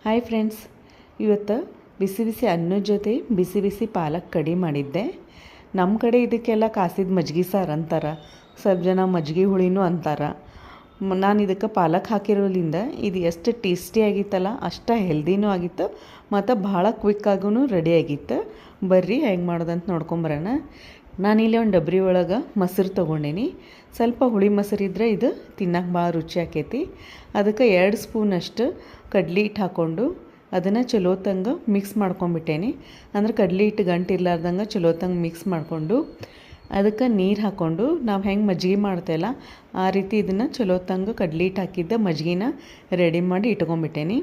Hi friends, ಇವತ್ತು ಬಿಸಿ ಬಿಸಿ ಅನ್ನದ ಜೊತೆ ಬಿಸಿ ಬಿಸಿ ಪಾಲಕ್ ಕಡಿ ಮಾಡಿದ್ದೆ. ನಮ್ಮ ಕಡೆ ಇದಕ್ಕೆಲ್ಲ ಕಾಸಿದ ಮಜ್ಜಿಗೆ ಸಾರು ಅಂತಾರೆ, ಸ್ವಲ್ಪ ಜನ ಮಜ್ಜಿಗೆ ಹುಳಿನೂ ಅಂತಾರೆ. ನಾನು ಇದಕ್ಕೆ ಪಾಲಕ್ ಹಾಕಿರೋದ್ರಿಂದ ಇದು ಎಷ್ಟು ಟೇಸ್ಟಿಯಾಗಿತ್ತಲ್ಲ, ಅಷ್ಟು ಹೆಲ್ದಿನೂ ಆಗಿತ್ತು ಮತ್ತು ಭಾಳ ಕ್ವಿಕ್ಕಾಗೂ ರೆಡಿಯಾಗಿತ್ತು. ಬರ್ರಿ ಹೆಂಗೆ ಮಾಡೋದಂತ ನೋಡ್ಕೊಂಬರೋಣ. ನಾನಿಲ್ಲಿ ಒಂದು ಡಬ್ರಿ ಒಳಗೆ ಮೊಸರು ತೊಗೊಂಡೇನಿ. ಸ್ವಲ್ಪ ಹುಳಿ ಮೊಸರು ಇದ್ದರೆ ಇದು ತಿನ್ನಕ್ಕೆ ಭಾಳ ರುಚಿ ಆಕೈತಿ. ಅದಕ್ಕೆ 2 ಸ್ಪೂನಷ್ಟು ಕಡ್ಲೆ ಹಿಟ್ಟು ಹಾಕ್ಕೊಂಡು ಅದನ್ನು ಚಲೋತಂಗೆ ಮಿಕ್ಸ್ ಮಾಡ್ಕೊಂಬಿಟ್ಟೇನಿ. ಅಂದ್ರೆ ಕಡ್ಲೆ ಹಿಟ್ಟು ಗಂಟಿರ್ಲಾರ್ದಂಗೆ ಚಲೋತಂಗೆ ಮಿಕ್ಸ್ ಮಾಡಿಕೊಂಡು ಅದಕ್ಕೆ ನೀರು ಹಾಕ್ಕೊಂಡು ನಾವು ಹೆಂಗೆ ಮಜ್ಜಿಗೆ ಮಾಡ್ತೇವಲ್ಲ ಆ ರೀತಿ ಇದನ್ನು ಚಲೋತಂಗೆ ಕಡ್ಲೆ ಹಿಟ್ಟು ಹಾಕಿದ್ದ ಮಜ್ಜಿಗೆನ ರೆಡಿ ಮಾಡಿ ಇಟ್ಕೊಂಬಿಟ್ಟೇನಿ.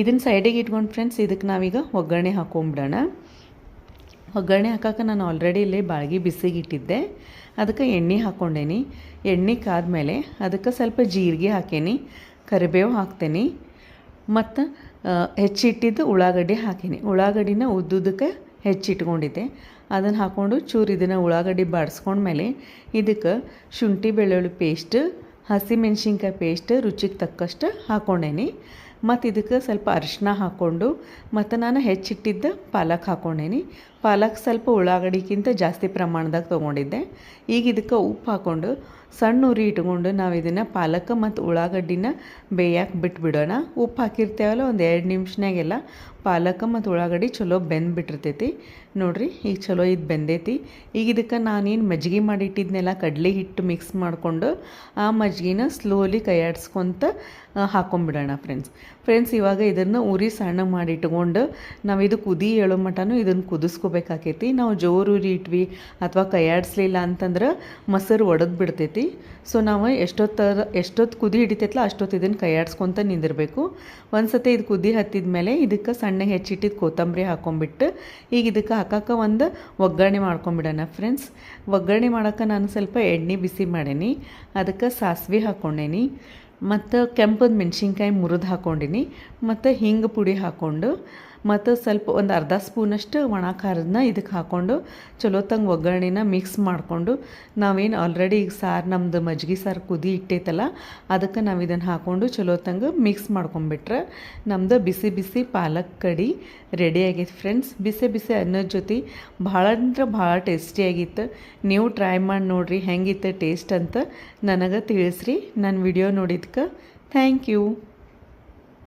ಇದನ್ನು ಸೈಡಿಗೆ ಇಟ್ಕೊಂಡು ಫ್ರೆಂಡ್ಸ್, ಇದಕ್ಕೆ ನಾವೀಗ ಒಗ್ಗರಣೆ ಹಾಕ್ಕೊಂಬಿಡೋಣ. ಒಗ್ಗರಣೆ ಹಾಕೋಕೆ ನಾನು ಆಲ್ರೆಡಿ ಇಲ್ಲಿ ಬಾಳ್ಗೆ ಬಿಸಿಗೆ ಇಟ್ಟಿದ್ದೆ. ಅದಕ್ಕೆ ಎಣ್ಣೆ ಹಾಕ್ಕೊಂಡೇನಿ. ಎಣ್ಣೆ ಕಾದ್ಮೇಲೆ ಅದಕ್ಕೆ ಸ್ವಲ್ಪ ಜೀರಿಗೆ ಹಾಕೇನಿ, ಕರಿಬೇವು ಹಾಕ್ತೇನೆ ಮತ್ತು ಹೆಚ್ಚಿಟ್ಟಿದ್ದು ಉಳ್ಳಾಗಡ್ಡಿ ಹಾಕೀನಿ. ಉಳ್ಳಾಗಡ್ಡಿನ ಉದ್ದುದಕ್ಕೆ ಹೆಚ್ಚಿಟ್ಕೊಂಡಿದ್ದೆ. ಅದನ್ನು ಹಾಕ್ಕೊಂಡು ಚೂರು ಇದನ್ನು ಉಳ್ಳಾಗಡ್ಡಿ ಬಾಡಿಸ್ಕೊಂಡ್ಮೇಲೆ ಇದಕ್ಕೆ ಶುಂಠಿ ಬೆಳ್ಳುಳ್ಳಿ ಪೇಸ್ಟ್, ಹಸಿಮೆಣ್ಸಿನ್ಕಾಯಿ ಪೇಸ್ಟ್ ರುಚಿಗೆ ತಕ್ಕಷ್ಟು ಹಾಕ್ಕೊಂಡೇನಿ. ಮತ್ತು ಇದಕ್ಕೆ ಸ್ವಲ್ಪ ಅರಿಶಿನ ಹಾಕ್ಕೊಂಡು ಮತ್ತು ನಾನು ಹೆಚ್ಚಿಟ್ಟಿದ್ದ ಪಾಲಕ್ ಹಾಕ್ಕೊಂಡೇನಿ. ಪಾಲಕ್ ಸ್ವಲ್ಪ ಉಳ್ಳಾಗಡ್ಡಿಗಿಂತ ಜಾಸ್ತಿ ಪ್ರಮಾಣದಾಗ ತೊಗೊಂಡಿದ್ದೆ. ಈಗ ಇದಕ್ಕೆ ಉಪ್ಪು ಹಾಕ್ಕೊಂಡು ಸಣ್ಣ ಉರಿ ಇಟ್ಕೊಂಡು ನಾವು ಇದನ್ನು ಪಾಲಕ್ ಮತ್ತು ಉಳ್ಳಾಗಡ್ಡಿನ ಬೇಯಕ್ಕೆ ಬಿಟ್ಬಿಡೋಣ. ಉಪ್ಪು ಹಾಕಿರ್ತೇವಲ್ಲ, ಒಂದು 2 ನಿಮಿಷನಾಗೆಲ್ಲ ಪಾಲಕ್ ಮತ್ತು ಉಳ್ಳಾಗಡ್ಡಿ ಚಲೋ ಬೆಂದ್ಬಿಟ್ಟಿರ್ತೈತಿ. ನೋಡಿರಿ, ಈಗ ಚಲೋ ಇದು ಬೆಂದೈತಿ. ಈಗ ಇದಕ್ಕೆ ನಾನೇನು ಮಜ್ಜಿಗೆ ಮಾಡಿಟ್ಟಿದ್ನೆಲ್ಲ ಕಡಲೆ ಹಿಟ್ಟು ಮಿಕ್ಸ್ ಮಾಡಿಕೊಂಡು ಆ ಮಜ್ಜಿಗೆನ ಸ್ಲೋಲಿ ಕೈಯಾಡಿಸ್ಕೊತ ಹಾಕ್ಕೊಂಬಿಡೋಣ ಫ್ರೆಂಡ್ಸ್. ಇವಾಗ ಇದನ್ನು ಉರಿ ಸಣ್ಣ ಮಾಡಿ ಇಟ್ಕೊಂಡು ನಾವು ಇದು ಕುದಿ ಏಳೋ ಮಟನೂ ಇದನ್ನು ಕುದಿಸ್ಕೋಬೇಕಾಕೈತಿ. ನಾವು ಜೋರು ಉರಿ ಇಟ್ವಿ ಅಥವಾ ಕೈಯಾಡಿಸ್ಲಿಲ್ಲ ಅಂತಂದ್ರೆ ಮೊಸರು ಒಡೆದು ಬಿಡ್ತೈತಿ. ಸೊ ನಾವು ಎಷ್ಟೊತ್ತು ಕುದಿ ಹಿಡಿತೈತಲ್ಲ ಅಷ್ಟೊತ್ತು ಇದನ್ನು ಕೈಯಾಡಿಸ್ಕೊತ ನಿಂದಿರಬೇಕು. ಒಂದು ಸತಿ ಇದು ಕುದಿ ಹತ್ತಿದ ಮೇಲೆ ಇದಕ್ಕೆ ಸಣ್ಣಗೆ ಹೆಚ್ಚಿಟ್ಟಿದ್ದು ಕೊತ್ತಂಬರಿ ಹಾಕ್ಕೊಂಬಿಟ್ಟು ಈಗ ಇದಕ್ಕೆ ಹಾಕೋಕೆ ಒಂದು ಒಗ್ಗರಣೆ ಮಾಡ್ಕೊಂಬಿಡೋಣ ಫ್ರೆಂಡ್ಸ್. ಒಗ್ಗರಣೆ ಮಾಡೋಕೆ ನಾನು ಸ್ವಲ್ಪ ಎಣ್ಣೆ ಬಿಸಿ ಮಾಡೀನಿ. ಅದಕ್ಕೆ ಸಾಸಿವೆ ಹಾಕ್ಕೊಂಡೇನಿ ಮತ್ತು ಕೆಂಪದ ಮೆಣಸಿನ್ಕಾಯಿ ಮುರಿದು ಹಾಕ್ಕೊಂಡಿನಿ ಮತ್ತು ಹಿಂಗೆ ಪುಡಿ ಹಾಕ್ಕೊಂಡು ಮತ್ತು ಸ್ವಲ್ಪ ಒಂದು ಅರ್ಧ ಸ್ಪೂನಷ್ಟು ಒಣ ಖಾರದನ್ನ ಇದಕ್ಕೆ ಹಾಕ್ಕೊಂಡು ಚಲೋತಂಗೆ ಒಗ್ಗರಣೆನ ಮಿಕ್ಸ್ ಮಾಡಿಕೊಂಡು ನಾವೇನು ಆಲ್ರೆಡಿ ಈಗ ಸಾರು ನಮ್ಮದು ಮಜ್ಜಿಗೆ ಸಾರು ಕುದಿ ಇಟ್ಟೈತಲ್ಲ ಅದಕ್ಕೆ ನಾವು ಇದನ್ನು ಹಾಕ್ಕೊಂಡು ಚಲೋತಂಗೆ ಮಿಕ್ಸ್ ಮಾಡ್ಕೊಂಬಿಟ್ರೆ ನಮ್ಮದು ಬಿಸಿ ಬಿಸಿ ಪಾಲಕ್ ಕಡಿ ರೆಡಿ ಆಗೈತೆ ಫ್ರೆಂಡ್ಸ್. ಬಿಸಿ ಬಿಸಿ ಅನ್ನೋದ ಜೊತೆ ಭಾಳ ಅಂದ್ರೆ ಭಾಳ ಟೇಸ್ಟಿಯಾಗಿತ್ತು. ನೀವು ಟ್ರೈ ಮಾಡಿ ನೋಡಿರಿ ಹೆಂಗಿತ್ತು ಟೇಸ್ಟ್ ಅಂತ ನನಗೆ ತಿಳಿಸ್ರಿ. ನನ್ನ ವಿಡಿಯೋ ನೋಡಿದ್ಕೆ ಥ್ಯಾಂಕ್ ಯು.